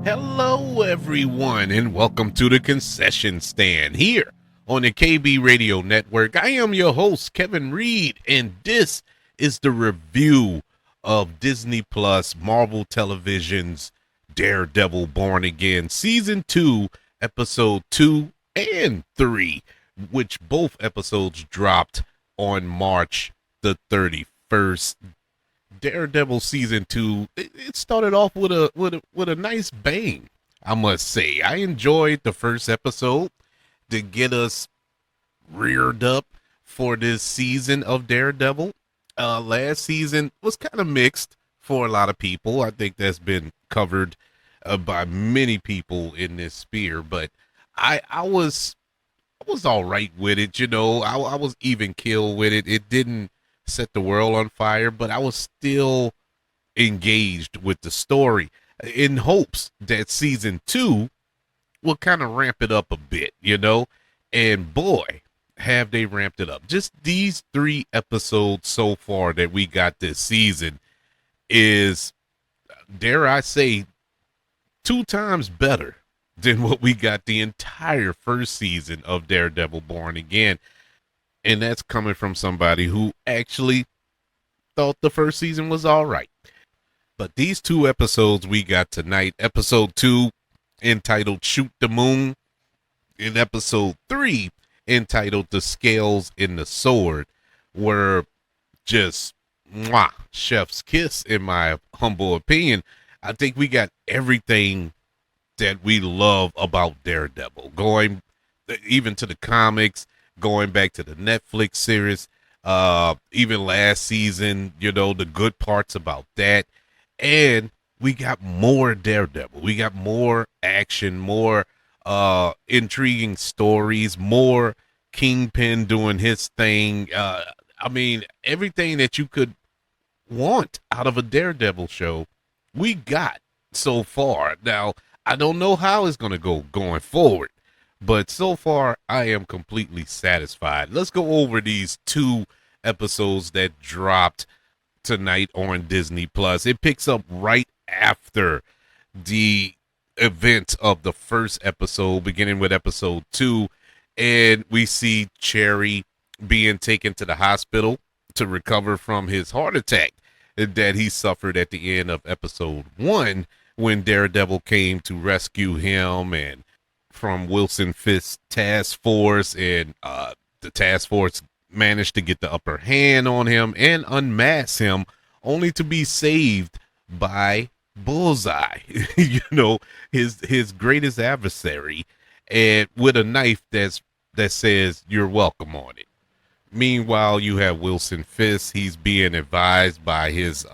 Hello, everyone, and welcome to the concession stand here on the KB Radio Network. I am your host, Kevin Reed, and this is the review of Disney Plus Marvel Television's Daredevil Born Again Season 2, Episode 2 and 3, which both episodes dropped on March the 31st. Daredevil season 2, it started off with a nice bang. I must say, I enjoyed the first episode to get us reared up for this season of Daredevil. Last season was kind of mixed for a lot of people. I think that's been covered by many people in this sphere, but I was all right with it. I was even kill with it. It didn't set the world on fire, but I was still engaged with the story in hopes that season 2 will kind of ramp it up a bit. And boy, have they ramped it up. Just these 3 episodes so far that we got this season is, dare I say, 2 times better than what we got the entire first season of Daredevil Born Again. And that's coming from somebody who actually thought the first season was all right. But these 2 episodes we got tonight, episode 2 entitled Shoot the Moon, and episode 3 entitled The Scales in the Sword, were just chef's kiss in my humble opinion. I think we got everything that we love about Daredevil, going even to the comics, going back to the Netflix series, even last season, the good parts about that. And we got more Daredevil. We got more action, more intriguing stories, more Kingpin doing his thing. Everything that you could want out of a Daredevil show, we got so far. Now, I don't know how it's going to go going forward, but so far I am completely satisfied. Let's go over these 2 episodes that dropped tonight on Disney Plus. It picks up right after the events of the first episode, beginning with episode 2, and we see Cherry being taken to the hospital to recover from his heart attack that he suffered at the end of episode 1 when Daredevil came to rescue him and from Wilson Fisk's task force, and the task force managed to get the upper hand on him and unmask him, only to be saved by Bullseye, his greatest adversary, and with a knife that says "You're welcome" on it. Meanwhile, you have Wilson Fisk. He's being advised by his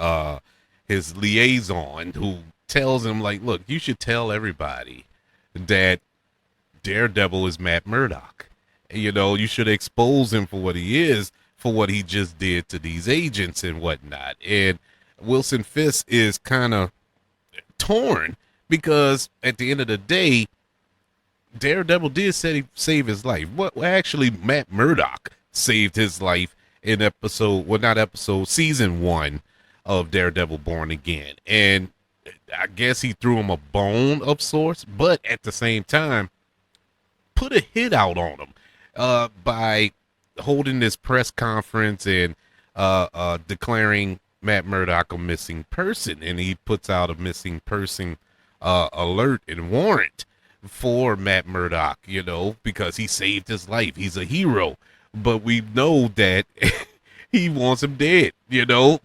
liaison, who tells him, like, look, you should tell everybody that Daredevil is Matt Murdock. You should expose him for what he is, for what he just did to these agents and whatnot. And Wilson Fisk is kind of torn because at the end of the day, Daredevil did save his life. What actually, Matt Murdock saved his life in season 1 of Daredevil Born Again. And I guess he threw him a bone of sorts, but at the same time, put a hit out on him by holding this press conference and declaring Matt Murdock a missing person. And he puts out a missing person alert and warrant for Matt Murdock, because he saved his life. He's a hero, but we know that he wants him dead.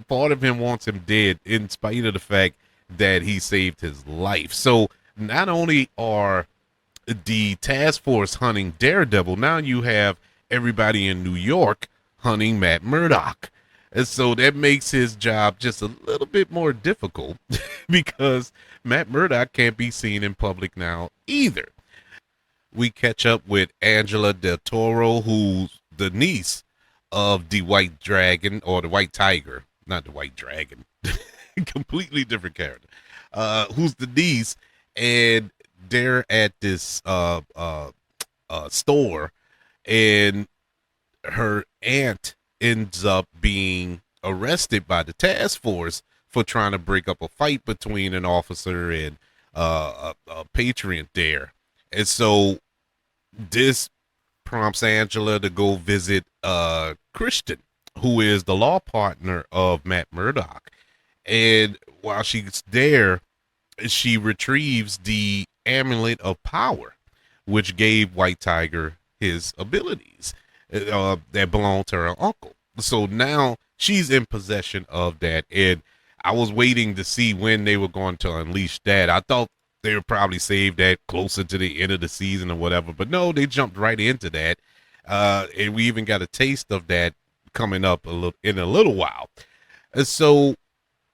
Part of him wants him dead in spite of the fact that he saved his life. So not only are the task force hunting Daredevil, now you have everybody in New York hunting Matt Murdock. And so that makes his job just a little bit more difficult because Matt Murdock can't be seen in public now either. We catch up with Angela Del Toro, who's the niece of the White Dragon, or the White Tiger, not the White Dragon, completely different character, who's the niece, and they're at this store, and her aunt ends up being arrested by the task force for trying to break up a fight between an officer and a patriot there, and so this prompts Angela to go visit Christian, who is the law partner of Matt Murdock. And while she's there, she retrieves the amulet of power, which gave White Tiger his abilities that belonged to her uncle. So now she's in possession of that. And I was waiting to see when they were going to unleash that. I thought they would probably save that closer to the end of the season or whatever. But no, they jumped right into that. And we even got a taste of that coming up in a little while. And so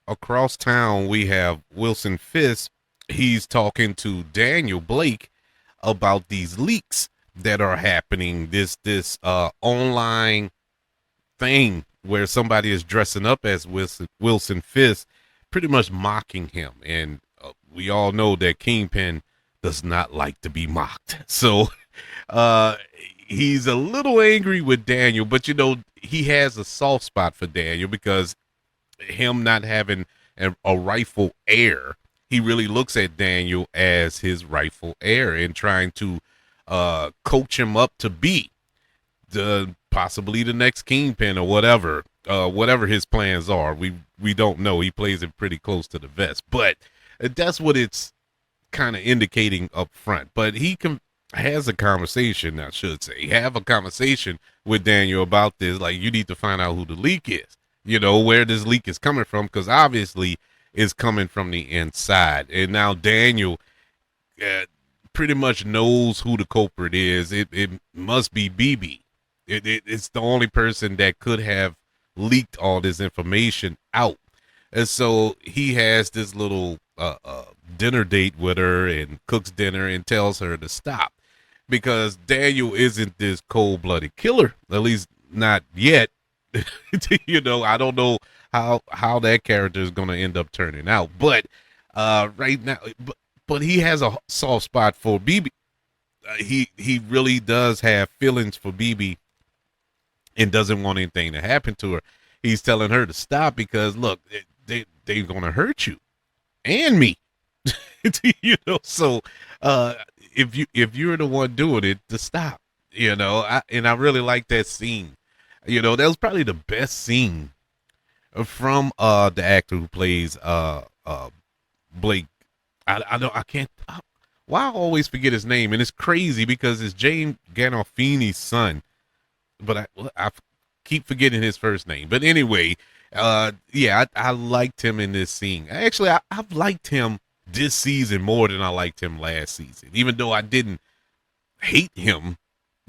across town, we have Wilson Fisk. He's talking to Daniel Blake about these leaks that are happening. This online thing where somebody is dressing up as Wilson Fisk, pretty much mocking him. And we all know that Kingpin does not like to be mocked. So he's a little angry with Daniel, but he has a soft spot for Daniel because him not having a rightful heir, he really looks at Daniel as his rightful heir and trying to coach him up to be possibly the next Kingpin or whatever his plans are. We don't know. He plays it pretty close to the vest, but that's what it's kind of indicating up front. But he has a conversation, I should say, have a conversation with Daniel about this. Like, you need to find out who the leak is, where this leak is coming from, because obviously it's coming from the inside. And now Daniel pretty much knows who the culprit is. It must be BB. It's the only person that could have leaked all this information out. And so he has this little dinner date with her and cooks dinner and tells her to stop, because Daniel isn't this cold-blooded killer, at least not yet. I don't know how that character is going to end up turning out, but right now, but he has a soft spot for BB. He really does have feelings for BB and doesn't want anything to happen to her. He's telling her to stop because, look, they're going to hurt you and me. So if you're the one doing it, to stop. I really like that scene. That was probably the best scene from the actor who plays Blake. I can't. Why I always forget his name, and it's crazy because it's James Gandolfini's son, but I keep forgetting his first name. But anyway, I liked him in this scene. Actually, I've liked him this season more than I liked him last season, even though I didn't hate him.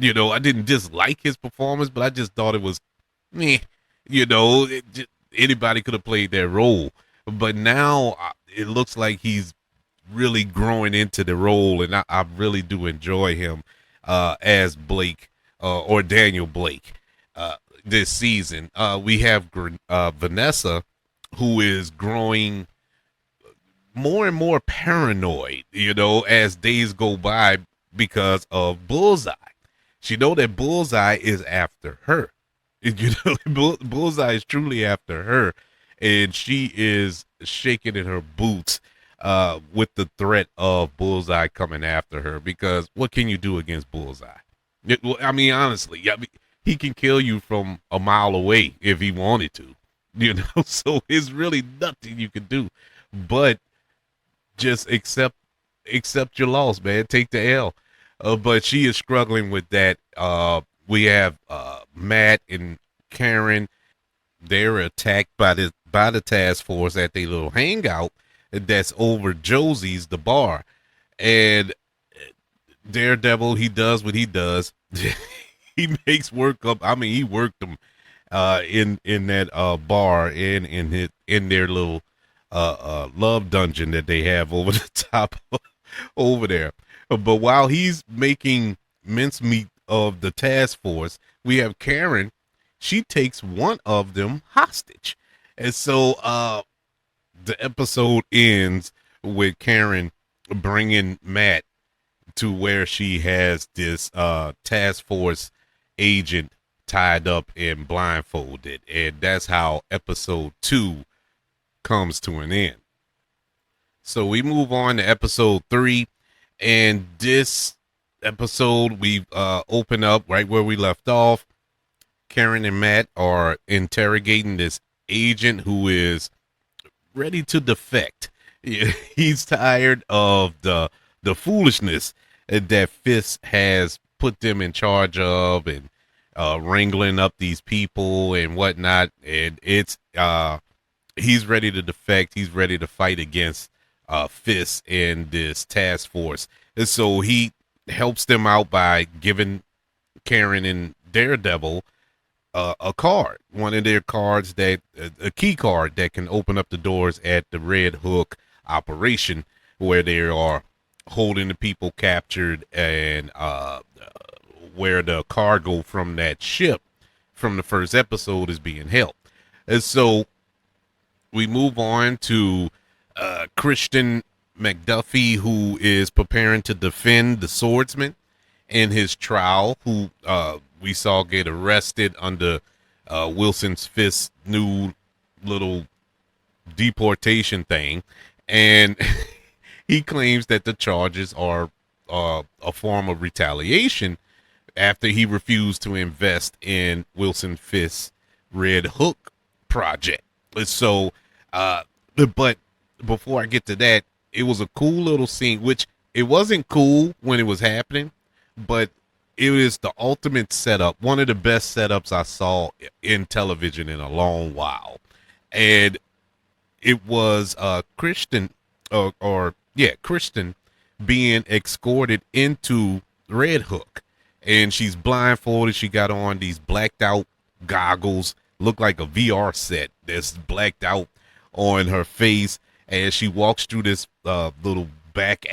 I didn't dislike his performance, but I just thought it was meh. Anybody could have played that role. But now it looks like he's really growing into the role, and I really do enjoy him as Blake or Daniel Blake this season. We have Vanessa, who is growing more and more paranoid, as days go by because of Bullseye. She know that Bullseye is after her. Bullseye is truly after her, and she is shaking in her boots with the threat of Bullseye coming after her, because what can you do against Bullseye? Honestly, he can kill you from a mile away if he wanted to, so it's really nothing you can do but just accept your loss, man. Take the L. But she is struggling with that. We have Matt and Karen. They're attacked by the task force at their little hangout that's over Josie's, the bar. And Daredevil, he does what he does. He makes work up. He worked them in that bar and in their little love dungeon that they have over the top over there. But while he's making mincemeat of the task force, we have Karen. She takes one of them hostage. And so the episode ends with Karen bringing Matt to where she has this task force agent tied up and blindfolded. And that's how episode 2 comes to an end. So we move on to episode 3, and this episode we open up right where we left off. Karen and Matt are interrogating this agent who is ready to defect. He's tired of the foolishness that Fisk has put them in charge of, and wrangling up these people and whatnot. And it's he's ready to defect. He's ready to fight against Fisk and this task force. And so he helps them out by giving Karen and Daredevil a card, one of their cards that a key card that can open up the doors at the Red Hook operation, where they are holding the people captured, and where the cargo from that ship from the first episode is being held. And so we move on to Christian McDuffie, who is preparing to defend the swordsman in his trial, who we saw get arrested under Wilson Fisk's new little deportation thing. And he claims that the charges are a form of retaliation after he refused to invest in Wilson Fisk's Red Hook project. So, but before I get to that, it was a cool little scene, which it wasn't cool when it was happening, but it is the ultimate setup. One of the best setups I saw in television in a long while. And it was Christian Christian being escorted into Red Hook. And she's blindfolded. She got on these blacked out goggles, look like a VR set that's blacked out on her face, as she walks through this little back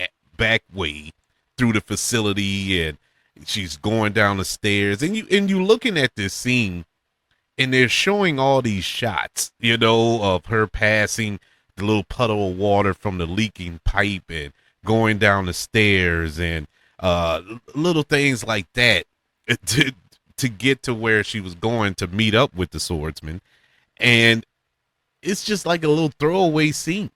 way through the facility, and she's going down the stairs. And you looking at this scene, and they're showing all these shots, of her passing the little puddle of water from the leaking pipe and going down the stairs, and little things like that to get to where she was going to meet up with the swordsman. And it's just like a little throwaway scene.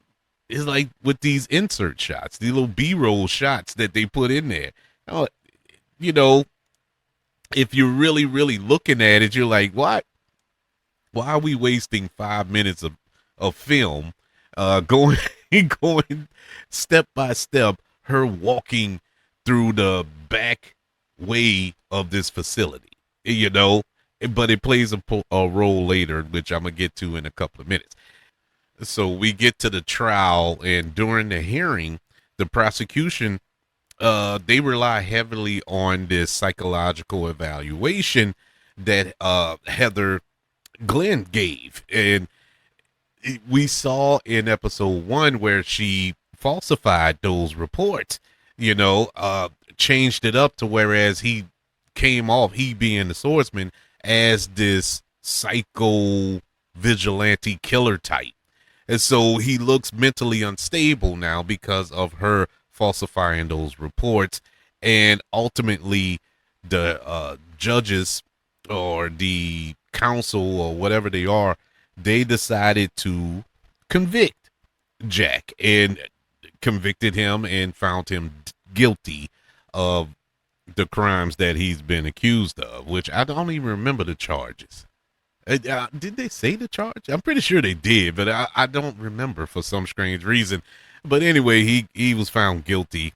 It's like with these insert shots, these little B-roll shots that they put in there. If you're really, really looking at it, you're like, what? Why are we wasting 5 minutes of film going going step by step, her walking through the back way of this facility, but it plays a role later, which I'm going to get to in a couple of minutes. So we get to the trial, and during the hearing, the prosecution, they rely heavily on this psychological evaluation that Heather Glenn gave. And we saw in episode 1 where she falsified those reports, changed it up to whereas he came off, he being the swordsman, as this psycho vigilante killer type. And so he looks mentally unstable now because of her falsifying those reports. And ultimately, the judges or the council or whatever they are, they decided to convict Jack, and convicted him and found him guilty of the crimes that he's been accused of, which I don't even remember the charges. Did they say the charge? I'm pretty sure they did, but I don't remember for some strange reason. But anyway, he was found guilty,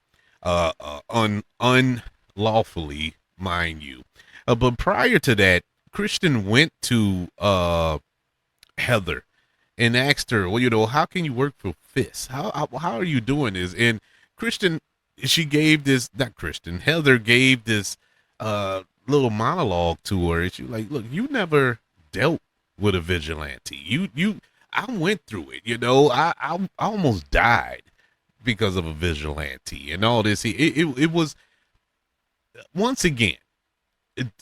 unlawfully, mind you. But prior to that, Christian went to Heather and asked her, well, how can you work for Fisk? How are you doing this? And Heather gave this little monologue to her. And she was like, look, you never dealt with a vigilante. I went through it, I almost died because of a vigilante and all this. It was, once again,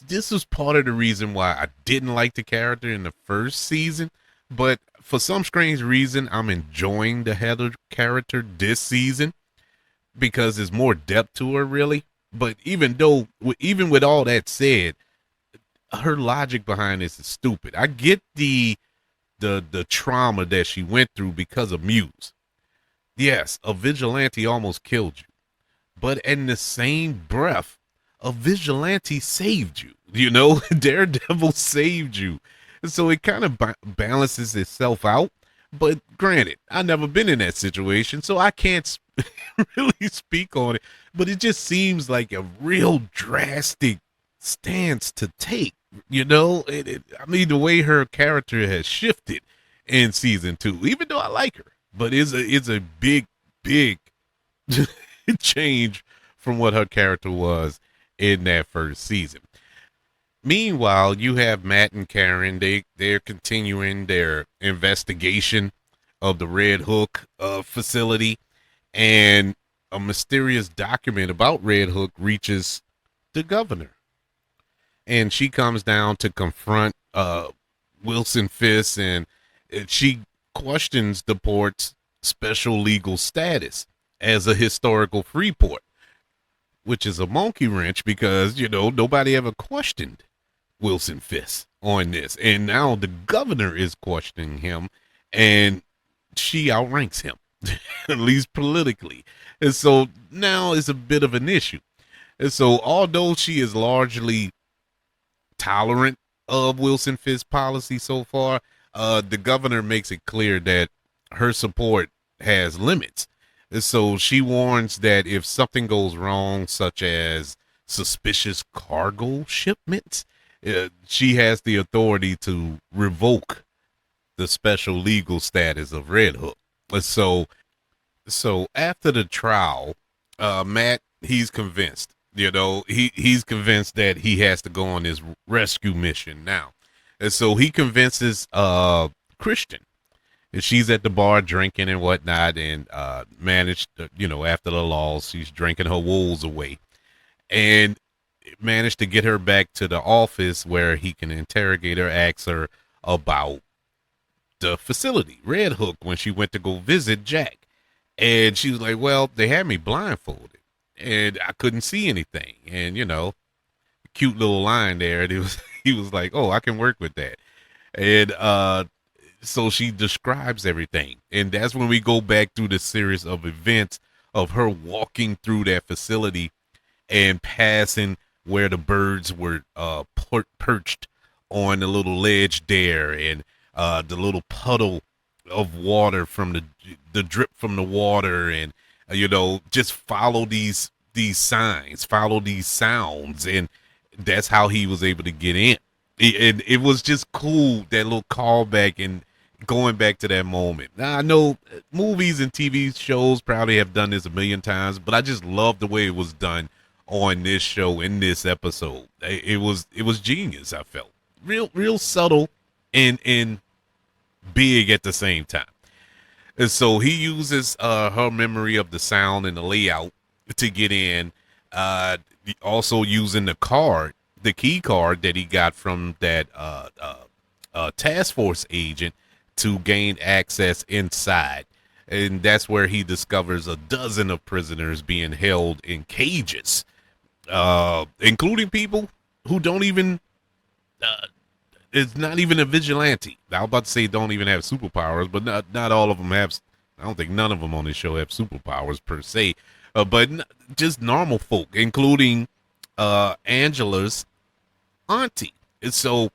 this was part of the reason why I didn't like the character in the first season, but for some strange reason, I'm enjoying the Heather character this season because there's more depth to her, really. But even with all that said, her logic behind this is stupid. I get the trauma that she went through because of Muse, Yes, a vigilante almost killed you, but in the same breath, a vigilante saved you. You know, Daredevil saved you. So it kind of balances itself out. But granted, I've never been in that situation, so I can't really speak on it. But it just seems like a real drastic stance to take. You know, I mean, the way her character has shifted in season 2, even though I like her, but it's a big change from what her character was in that first season. Meanwhile, you have Matt and Karen. They're continuing their investigation of the Red Hook facility, and a mysterious document about Red Hook reaches the governor, and she comes down to confront Wilson Fisk, and she questions the port's special legal status as a historical free port, which is a monkey wrench because, nobody ever questioned Wilson Fisk on this. And now the governor is questioning him, and she outranks him, at least politically. And so now it's a bit of an issue. And so, although she is largely tolerant of Wilson Fisk's policy so far, the governor makes it clear that her support has limits. And so she warns that if something goes wrong, such as suspicious cargo shipments, she has the authority to revoke the special legal status of Red Hook. So after the trial, Matt, he's convinced. He's convinced that he has to go on this rescue mission now. And so he convinces Christian. And she's at the bar drinking and whatnot, and managed to, after the loss, she's drinking her woes away. And managed to get her back to the office where he can interrogate her, ask her about the facility, Red Hook, when she went to go visit Jack. And she was like, well, they had me blindfolded and I couldn't see anything. And, cute little line there. And he was like, oh, I can work with that. And so she describes everything. And that's when we go back through the series of events of her walking through that facility and passing where the birds were perched on the little ledge there, and the little puddle of water from the drip from the water, and just follow these signs, follow these sounds, and that's how he was able to get in. And it was just cool, that little callback and going back to that moment. Now, I know movies and TV shows probably have done this a million times, but I just love the way it was done on this show in this episode. It was genius. I felt real subtle and big at the same time. And so he uses her memory of the sound and the layout to get in. Also using the key card that he got from that task force agent to gain access inside. And that's where he discovers a dozen of prisoners being held in cages, including people who don't even, it's not even a vigilante. I was about to say don't even have superpowers, but not all of them have. I don't think none of them on this show have superpowers per se, but just normal folk, including Angela's auntie. And so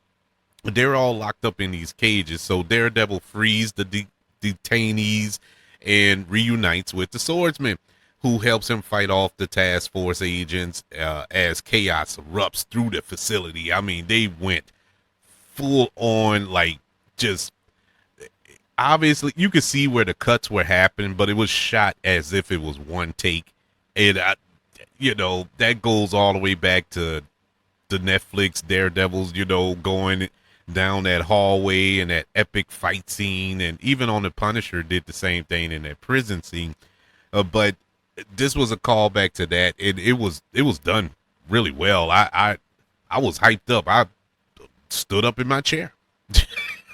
they're all locked up in these cages. So Daredevil frees the detainees and reunites with the swordsman, who helps him fight off the task force agents as chaos erupts through the facility. I mean, they went full on, like, just obviously you could see where the cuts were happening, but it was shot as if it was one take. And that goes all the way back to the Netflix Daredevils, going down that hallway and that epic fight scene, and even on the Punisher did the same thing in that prison scene. But this was a callback to that, and it was done really well. I was hyped up. I stood up in my chair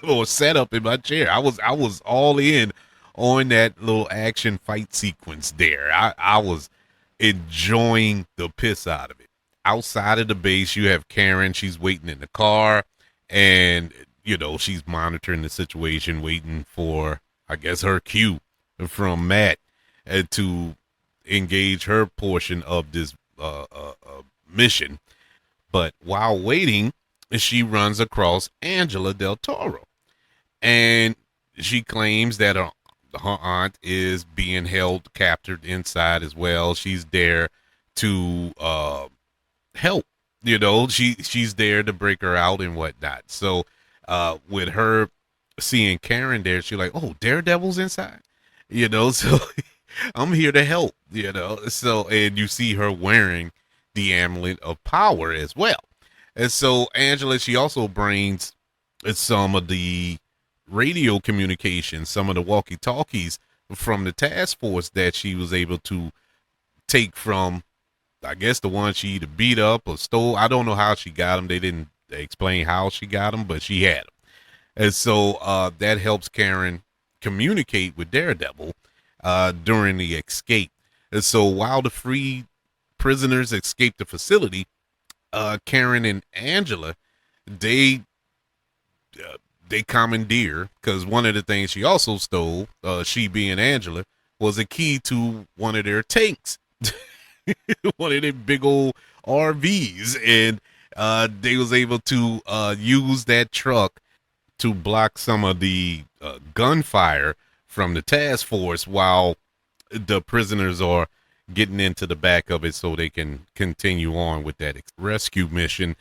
or sat up in my chair. I was all in on that little action fight sequence there. I was enjoying the piss out of it. Outside of the base, you have Karen. She's waiting in the car, and she's monitoring the situation, waiting for, I guess, her cue from Matt. and to engage her portion of this mission. But while waiting, she runs across Angela Del Toro, and she claims that her aunt is being held captured inside as well. She's there to help. She's there to break her out and whatnot. So with her seeing Karen there, she's like, "Oh, Daredevil's inside." So I'm here to help. So and you see her wearing the amulet of power as well. And so Angela, she also brings some of the radio communications, some of the walkie talkies from the task force that she was able to take from, I guess, the one she either beat up or stole. I don't know how she got them. They didn't explain how she got them, but she had them. And so that helps Karen communicate with Daredevil during the escape. And so while the free prisoners escape the facility, Karen and Angela, they commandeer, because one of the things she also stole, she being Angela, was a key to one of their tanks, one of their big old RVs, and they was able to use that truck to block some of the gunfire from the task force while the prisoners are getting into the back of it so they can continue on with that rescue mission.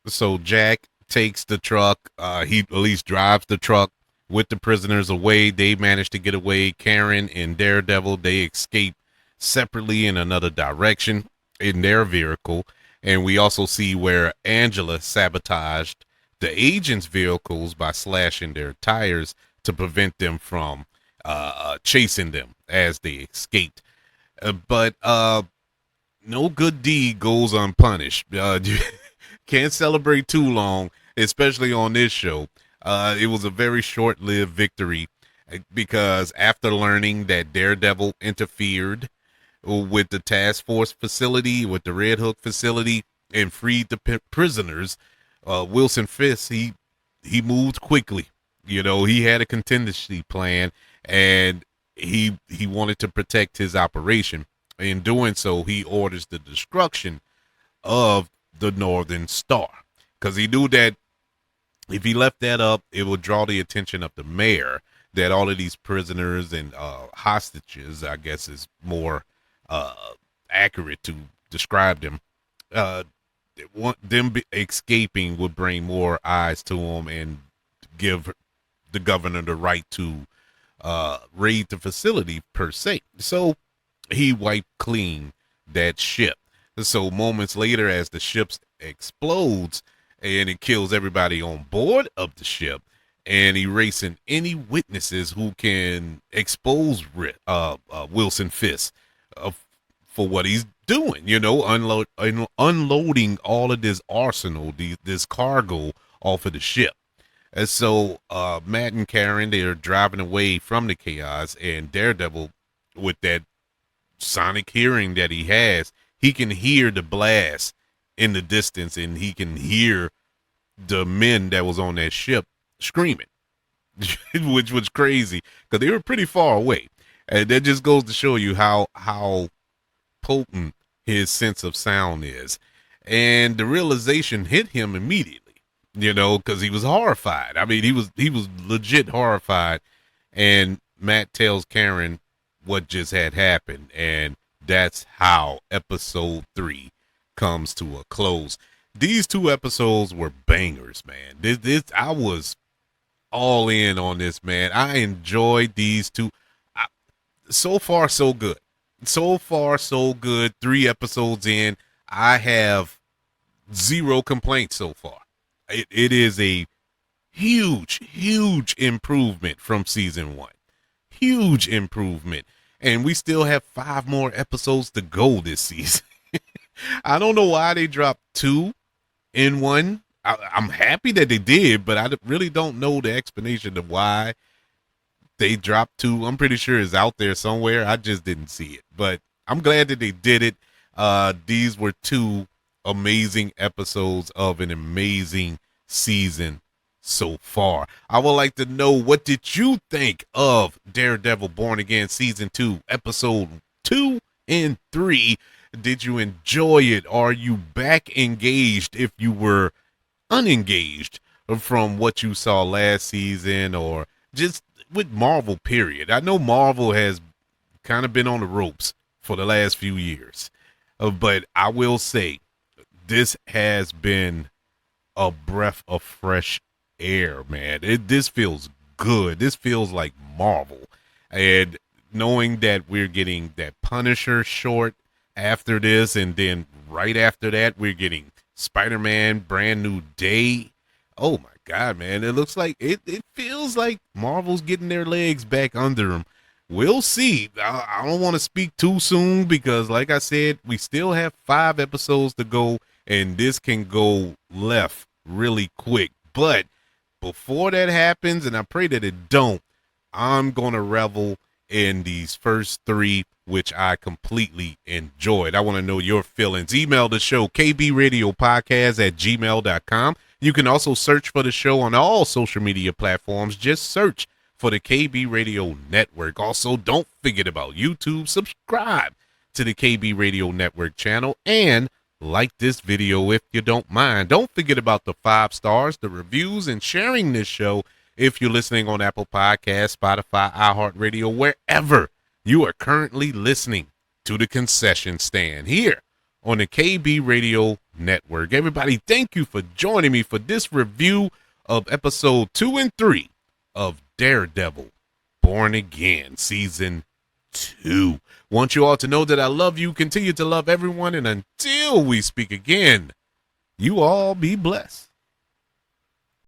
So Jack takes the truck. He at least drives the truck with the prisoners away. They manage to get away. Karen and Daredevil, they escape separately in another direction in their vehicle. And we also see where Angela sabotaged the agents' vehicles by slashing their tires to prevent them from chasing them as they escaped. But no good deed goes unpunished. Can't celebrate too long, especially on this show. It was a very short-lived victory because after learning that Daredevil interfered with the task force facility, with the Red Hook facility, and freed the prisoners, Wilson Fisk, he moved quickly. He had a contingency plan, and he wanted to protect his operation. In doing so, he orders the destruction of the Northern Star, because he knew that if he left that up, it would draw the attention of the mayor that all of these prisoners and hostages, I guess is more accurate to describe them, escaping would bring more eyes to them and give the governor the right to raid the facility per se. So he wiped clean that ship. So moments later, as the ship explodes and it kills everybody on board of the ship, and erasing any witnesses who can expose Wilson Fisk for what he's doing, unloading all of this arsenal, this cargo off of the ship. And so Matt and Karen, they're driving away from the chaos, and Daredevil, with that sonic hearing that he has, he can hear the blast in the distance, and he can hear the men that was on that ship screaming, which was crazy because they were pretty far away. And that just goes to show you how potent his sense of sound is. And the realization hit him immediately, because he was horrified. I mean, he was legit horrified. And Matt tells Karen what just had happened, and that's how episode 3 comes to a close. These 2 episodes were bangers, man. I was all in on this, man. I enjoyed these 2. So far, so good. So far, so good. 3 episodes in, I have 0 complaints so far. It is a huge improvement from season 1. Huge improvement. And we still have 5 more episodes to go this season. I don't know why they dropped 2 in 1. I'm happy that they did, but I really don't know the explanation of why they dropped 2. I'm pretty sure it's out there somewhere. I just didn't see it, but I'm glad that they did it. These were 2 amazing episodes of an amazing season so far. I would like to know, what did you think of Daredevil Born Again Season 2, Episode 2 and 3? Did you enjoy it? Are you back engaged if you were unengaged from what you saw last season, or just with Marvel, period? I know Marvel has kind of been on the ropes for the last few years, but I will say this has been a breath of fresh air, man. This feels good. This feels like Marvel. And knowing that we're getting that Punisher short after this, and then right after that, we're getting Spider-Man Brand New Day. Oh my God, man. It looks like it feels like Marvel's getting their legs back under them. We'll see. I don't want to speak too soon because, like I said, we still have 5 episodes to go, and this can go left really quick. But before that happens, and I pray that it don't, I'm going to revel in these first 3, which I completely enjoyed. I want to know your feelings. Email the show, kbradiopodcast@gmail.com. You can also search for the show on all social media platforms. Just search for the KB Radio Network. Also, don't forget about YouTube. Subscribe to the KB Radio Network channel and like this video if you don't mind. Don't forget about the 5 stars, the reviews, and sharing this show if you're listening on Apple Podcasts, Spotify, iHeartRadio, wherever you are currently listening to the concession stand here on the KB Radio Network. Everybody, thank you for joining me for this review of episode 2 and 3 of Daredevil Born Again Season 2. Want you all to know that I love you, continue to love everyone, and until we speak again, you all be blessed.